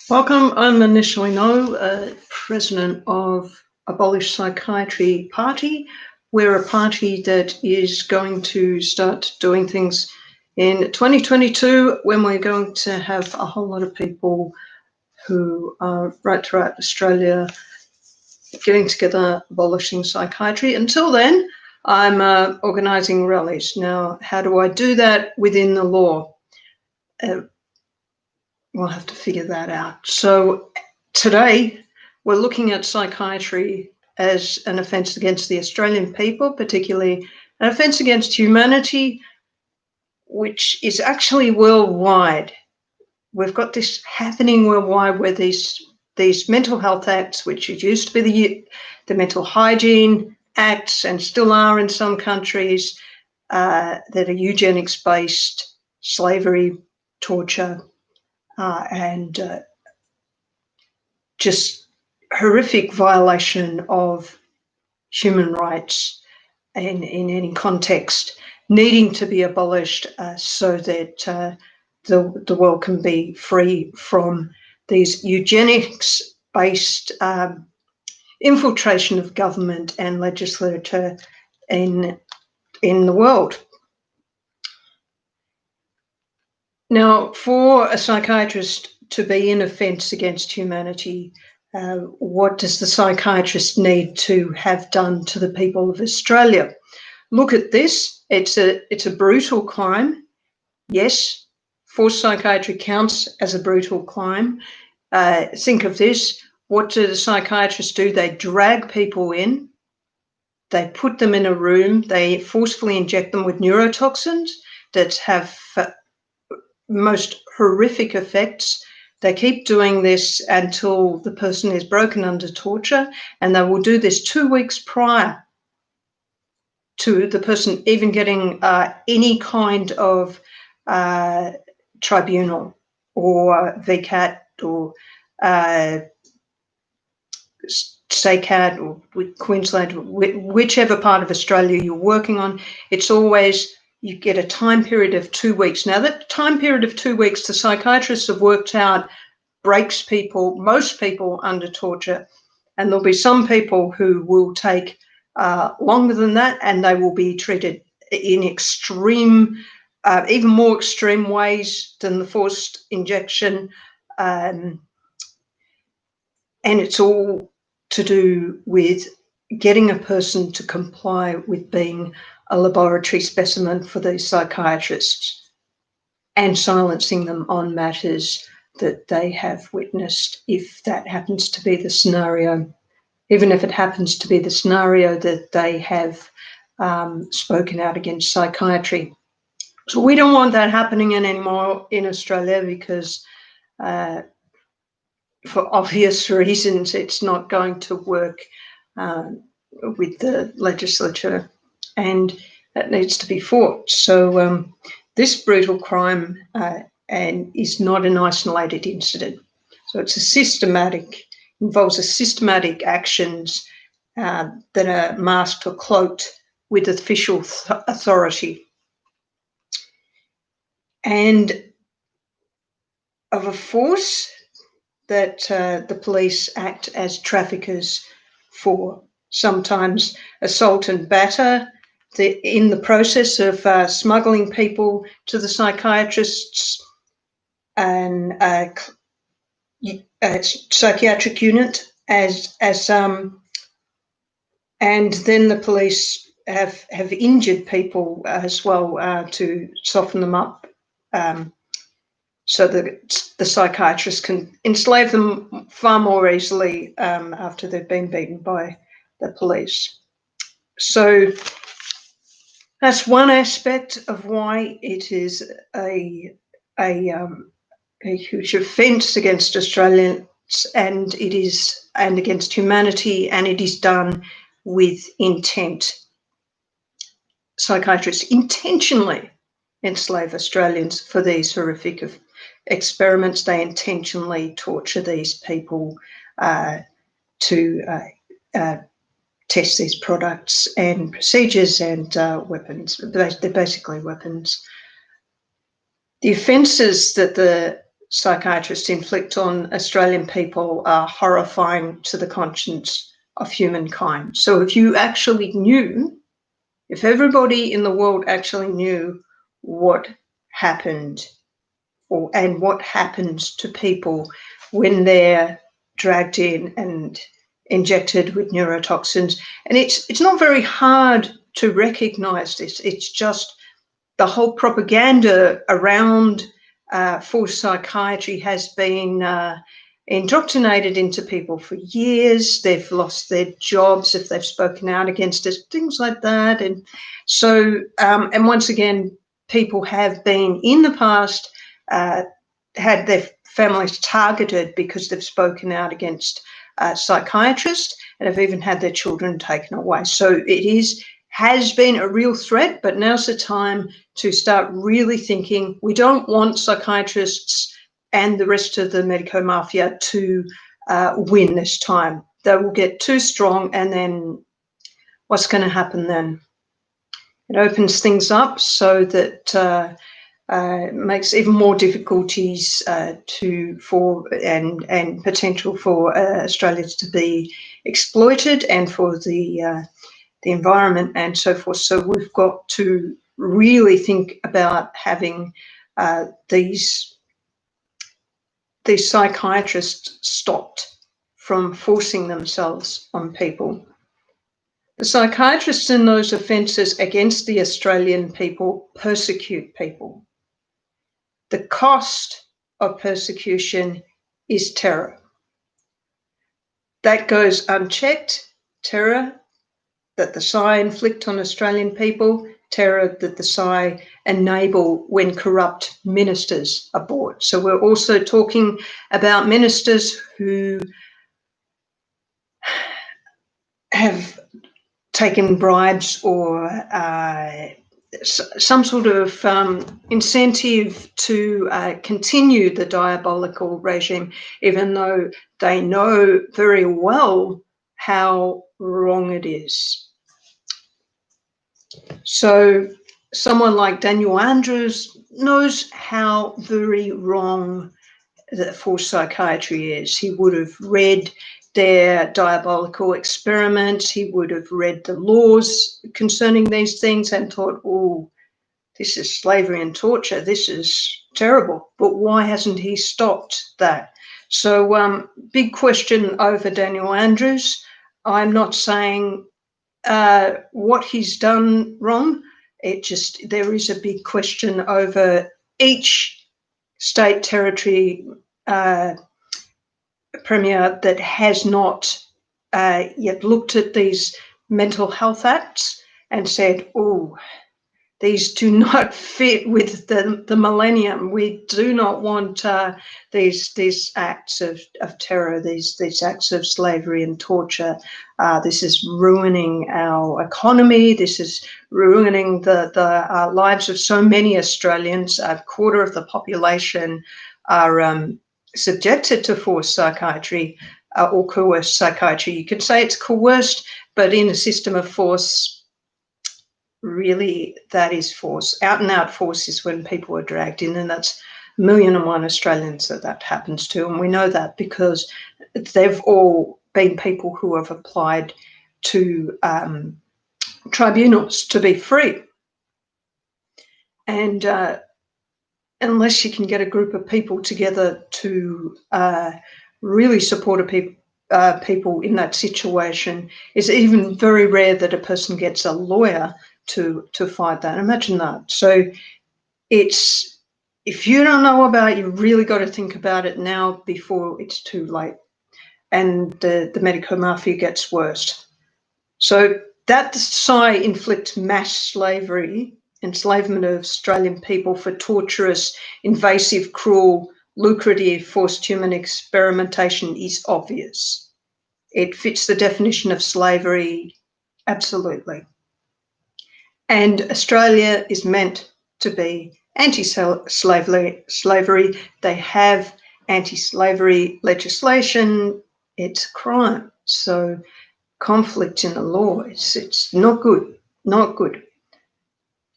Welcome. I'm initially president of Abolish Psychiatry Party. We're a party that is going to start doing things in 2022 when we're going to have a whole lot of people who are right throughout Australia getting together, abolishing psychiatry. Until then, I'm organising rallies. Now, how do I do that within the law? We'll have to figure that out. So today we're looking at psychiatry as an offence against the Australian people, particularly an offence against humanity, which is actually worldwide. We've got this happening worldwide where these mental health acts, which used to be the mental hygiene acts and still are in some countries, that are eugenics-based, slavery, torture, and just horrific violation of human rights in any context, needing to be abolished so that the world can be free from these eugenics-based infiltration of government and legislature in the world. Now, for a psychiatrist to be an offence against humanity, what does the psychiatrist need to have done to the people of Australia? Look at this. It's a brutal crime. Yes, forced psychiatry counts as a brutal crime. Think of this. What do the psychiatrists do? They drag people in. They put them in a room. They forcefully inject them with neurotoxins that have most horrific effects. They keep doing this until the person is broken under torture, and they will do this 2 weeks prior to the person even getting any kind of tribunal or VCAT or SACAT or Queensland, whichever part of Australia you're working on. It's always you get a time period of 2 weeks. Now, that time period of 2 weeks, the psychiatrists have worked out, breaks people, most people under torture, and there'll be some people who will take longer than that, and they will be treated in extreme, even more extreme ways than the forced injection. And it's all to do with getting a person to comply with being a laboratory specimen for these psychiatrists and silencing them on matters that they have witnessed, if that happens to be the scenario, even if it happens to be the scenario that they have spoken out against psychiatry. So we don't want that happening anymore in Australia because for obvious reasons, it's not going to work with the legislature, and that needs to be fought. So this brutal crime and is not an isolated incident. So it's involves a systematic actions that are masked or cloaked with official authority, and of a force that the police act as traffickers for, sometimes assault and batter in the process of smuggling people to the psychiatrists and psychiatric unit and then the police have injured people as well to soften them up, so that the psychiatrist can enslave them far more easily after they've been beaten by the police. So that's one aspect of why it is a huge offence against Australians, and against humanity, and it is done with intent. Psychiatrists intentionally enslave Australians for these horrific experiments. They intentionally torture these people to test these products and procedures and weapons. They're basically weapons. The offences that the psychiatrists inflict on Australian people are horrifying to the conscience of humankind. So if you actually knew, if everybody in the world actually knew what happened and what happens to people when they're dragged in and injected with neurotoxins, and it's not very hard to recognize this. It's just the whole propaganda around forced psychiatry has been indoctrinated into people for years. They've lost their jobs if they've spoken out against it, things like that. And so, and once again, people have been in the past had their families targeted because they've spoken out against psychiatrists, and have even had their children taken away. So it has been a real threat, but now's the time to start really thinking we don't want psychiatrists and the rest of the medico mafia to win this time. They will get too strong, and then what's going to happen then? It opens things up so that makes even more difficulties and potential for Australia to be exploited, and for the environment and so forth. So we've got to really think about having these psychiatrists stopped from forcing themselves on people. The psychiatrists in those offences against the Australian people persecute people. The cost of persecution is terror. That goes unchecked. Terror that the Psy inflict on Australian people, terror that the Psy enable when corrupt ministers are bought. So we're also talking about ministers who have taken bribes or some sort of incentive to continue the diabolical regime, even though they know very well how wrong it is. So someone like Daniel Andrews knows how very wrong the forced psychiatry is. He would have read their diabolical experiments. He would have read the laws concerning these things and thought, oh, this is slavery and torture. This is terrible. But why hasn't he stopped that? So big question over Daniel Andrews. I'm not saying what he's done wrong. There is a big question over each state territory premier that has not yet looked at these mental health acts and said, oh, these do not fit with the millennium. We do not want these acts of terror, these acts of slavery and torture. This is ruining our economy. This is ruining the lives of so many Australians. A quarter of the population are subjected to forced psychiatry or coerced psychiatry. You could say it's coerced, but in a system of force, really that is force. Out and out force is when people are dragged in, and that's 1,000,001 Australians that happens to. And we know that because they've all been people who have applied to tribunals to be free. And unless you can get a group of people together to really support people in that situation, it's even very rare that a person gets a lawyer to fight that. Imagine that. So if you don't know about it, you've really got to think about it now before it's too late and the medico mafia gets worse. So that Psy inflict mass slavery, enslavement of Australian people for torturous, invasive, cruel, lucrative, forced human experimentation is obvious. It fits the definition of slavery absolutely. And Australia is meant to be anti-slavery. They have anti-slavery legislation. It's a crime. So conflict in the law, it's not good, not good.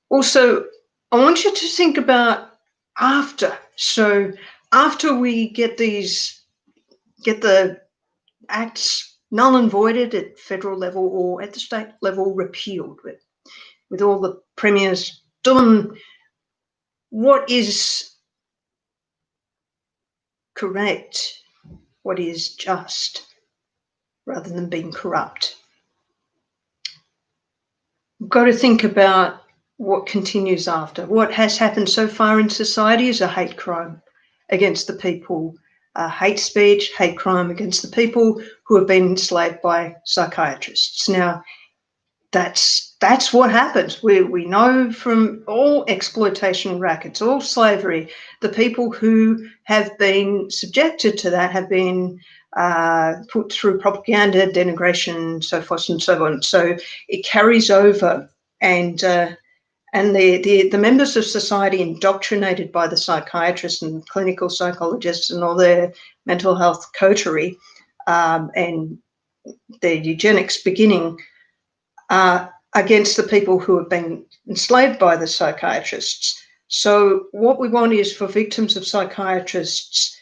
Also, I want you to think about after. So after we get the acts null and voided at federal level or at the state level repealed, with all the premiers doing what is correct, what is just, rather than being corrupt. We've got to think about what continues after. What has happened so far in society is a hate crime against the people, hate speech, hate crime against the people who have been enslaved by psychiatrists. Now, that's what happens. We know from all exploitation rackets, all slavery, the people who have been subjected to that have been put through propaganda, denigration, so forth and so on. So it carries over, and the members of society indoctrinated by the psychiatrists and clinical psychologists and all their mental health coterie and their eugenics beginning against the people who have been enslaved by the psychiatrists. So what we want is for victims of psychiatrists,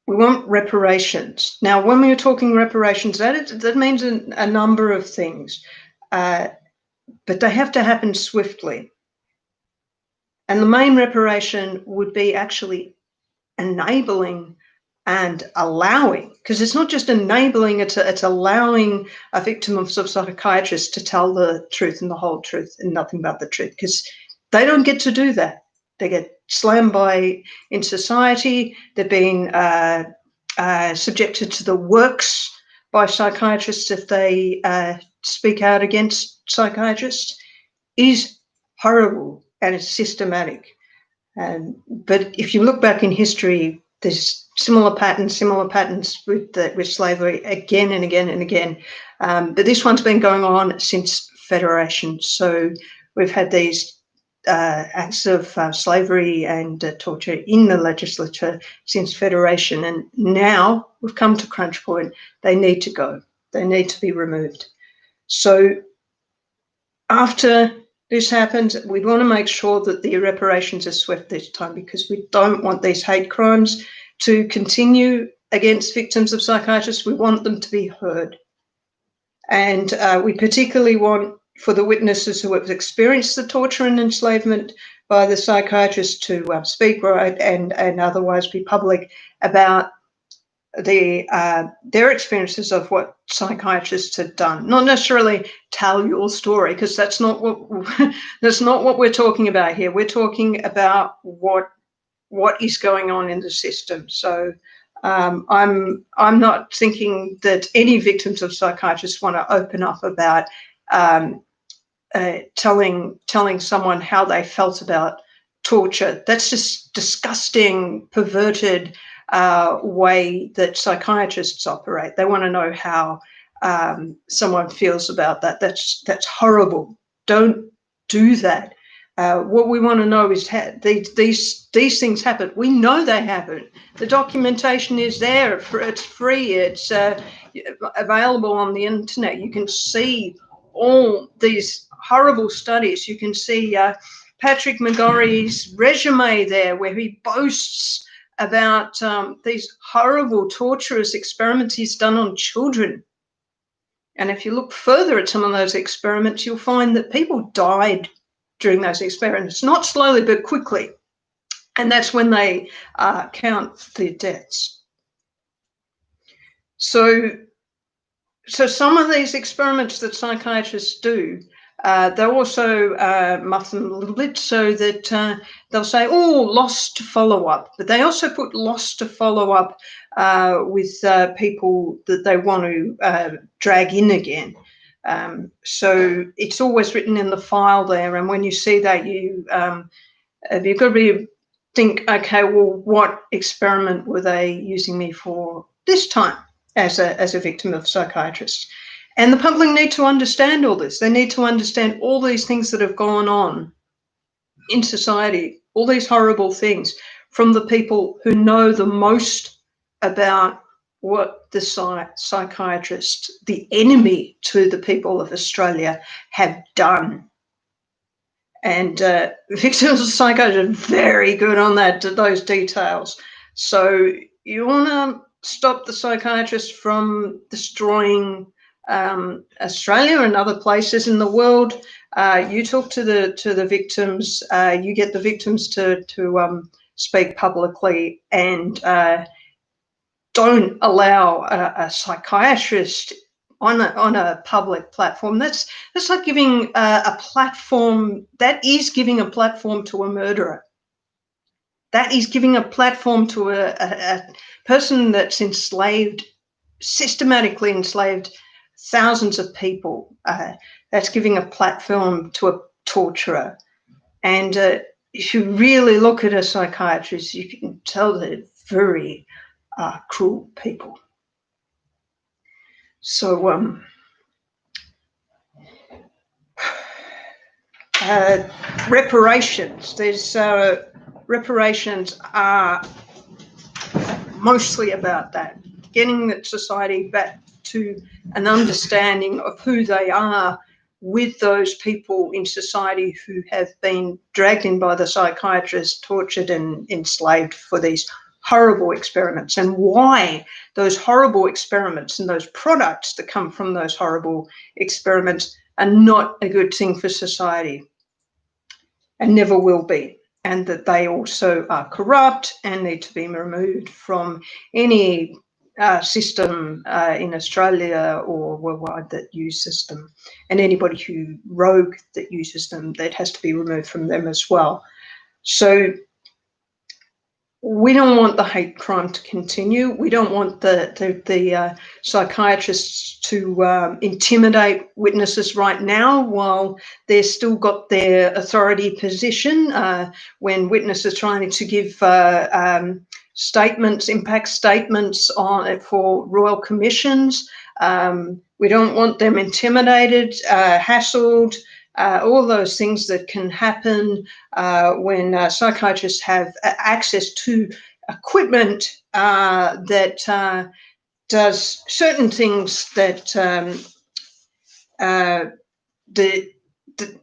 we want reparations. Now, when we are talking reparations, that means a number of things, but they have to happen swiftly. And the main reparation would be actually enabling and allowing, because it's not just enabling, it's allowing a victim of psychiatrist to tell the truth and the whole truth and nothing but the truth, because they don't get to do that. They get slammed in society. They're being subjected to the works by psychiatrists if they speak out against psychiatrists. It is horrible and it's systematic. But if you look back in history, there's similar patterns with slavery again and again and again. But this one's been going on since Federation. So we've had these acts of slavery and torture in the legislature since Federation. And now we've come to crunch point. They need to go. They need to be removed. So after this happens, we want to make sure that the reparations are swift this time, because we don't want these hate crimes to continue against victims of psychiatrists. We want them to be heard. And we particularly want for the witnesses who have experienced the torture and enslavement by the psychiatrists to speak, write, and otherwise be public about their experiences of what psychiatrists had done. Not necessarily tell your story, because that's not what we're talking about here. We're talking about what is going on in the system. So I'm not thinking that any victims of psychiatrists want to open up about telling someone how they felt about torture. That's just disgusting, perverted way that psychiatrists operate. They want to know how someone feels about that. That's horrible. Don't do that. What we want to know is how these things happen. We know they happen. The documentation is there. It's free. It's available on the internet. You can see all these horrible studies. You can see Patrick McGorry's resume there, where he boasts about these horrible, torturous experiments he's done on children. And if you look further at some of those experiments, you'll find that people died during those experiments, not slowly, but quickly. And that's when they count the deaths. So some of these experiments that psychiatrists do, they also muff them a little bit so that they'll say, oh, lost to follow-up. But they also put lost to follow-up with people that they want to drag in again. So it's always written in the file there. And when you see that, you've got to think, okay, well, what experiment were they using me for this time as a victim of psychiatrists? And the public need to understand all this. They need to understand all these things that have gone on in society, all these horrible things from the people who know the most about what the psychiatrists, the enemy to the people of Australia, have done. And victims of psychosis are very good on those details. So you want to stop the psychiatrists from destroying Australia and other places in the world. You talk to the victims. You get the victims to speak publicly, and don't allow a psychiatrist on a public platform. That's like giving a platform. That is giving a platform to a murderer. That is giving a platform to a person that's systematically enslaved thousands of people. That's giving a platform to a torturer. And if you really look at a psychiatrist, you can tell they're very cruel people. So reparations. Reparations are mostly about that, getting the society back to an understanding of who they are with those people in society who have been dragged in by the psychiatrist, tortured and enslaved for these horrible experiments, and why those horrible experiments and those products that come from those horrible experiments are not a good thing for society and never will be, and that they also are corrupt and need to be removed from any system in Australia or worldwide that uses them, and anybody who rogue that uses them, that has to be removed from them as well. So we don't want the hate crime to continue. We don't want the psychiatrists to intimidate witnesses right now while they've still got their authority position. When witnesses are trying to give statements, impact statements for royal commissions, we don't want them intimidated, hassled. All those things that can happen when psychiatrists have access to equipment that does certain things that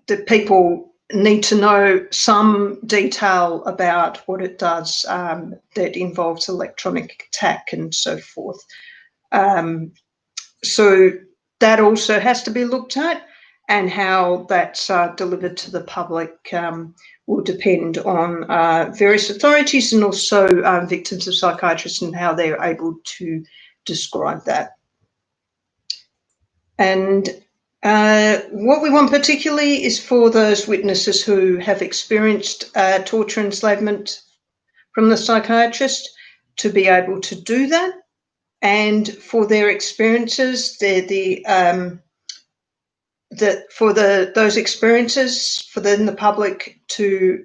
the people need to know some detail about what it does that involves electronic attack and so forth. So that also has to be looked at. And how that's delivered to the public will depend on various authorities and also victims of psychiatrists and how they're able to describe that. And what we want particularly is for those witnesses who have experienced torture and enslavement from the psychiatrist to be able to do that. And for their experiences, those experiences, for then the public to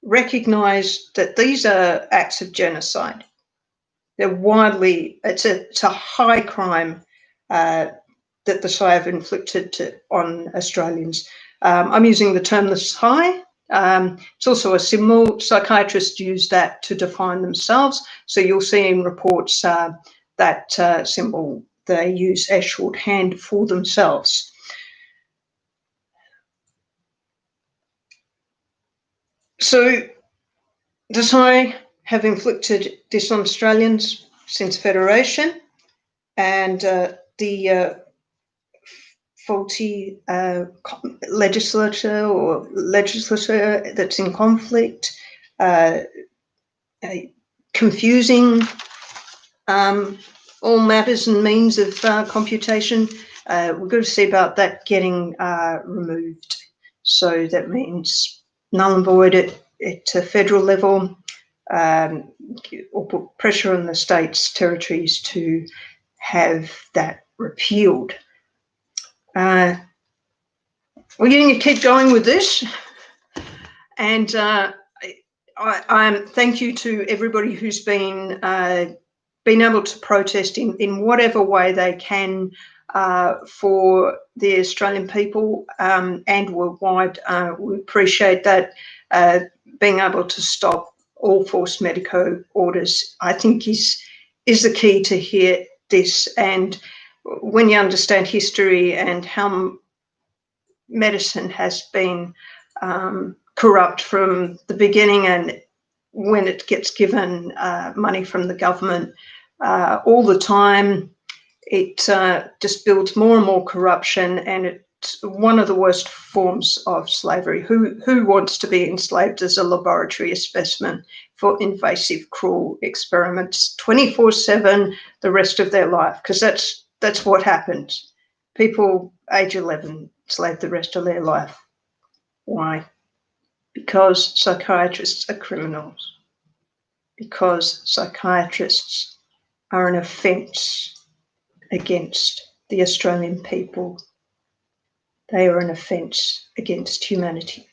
recognise that these are acts of genocide. They're it's a high crime that the Psy have inflicted on Australians. I'm using the term "this high." It's also a symbol. Psychiatrists use that to define themselves. So you'll see in reports that symbol they use as shorthand for themselves. So the Psy have inflicted this on Australians since Federation, and the faulty legislature that's in conflict, confusing all matters and means of computation. We've got to see about that getting removed. So that means null and void at a federal level, or put pressure on the states, territories to have that repealed. We're going to keep going with this, and I thank you to everybody who's been able to protest in whatever way they can for the Australian people and worldwide. We appreciate that. Being able to stop all forced medico orders, I think, is the key to hear this. And when you understand history and how medicine has been corrupt from the beginning, and when it gets given money from the government all the time, it just builds more and more corruption, and it's one of the worst forms of slavery. Who wants to be enslaved as a laboratory specimen for invasive, cruel experiments 24/7 the rest of their life? Because that's what happens. People age 11 slave the rest of their life. Why? Because psychiatrists are criminals. Because psychiatrists are an offence against the Australian people. They are an offence against humanity.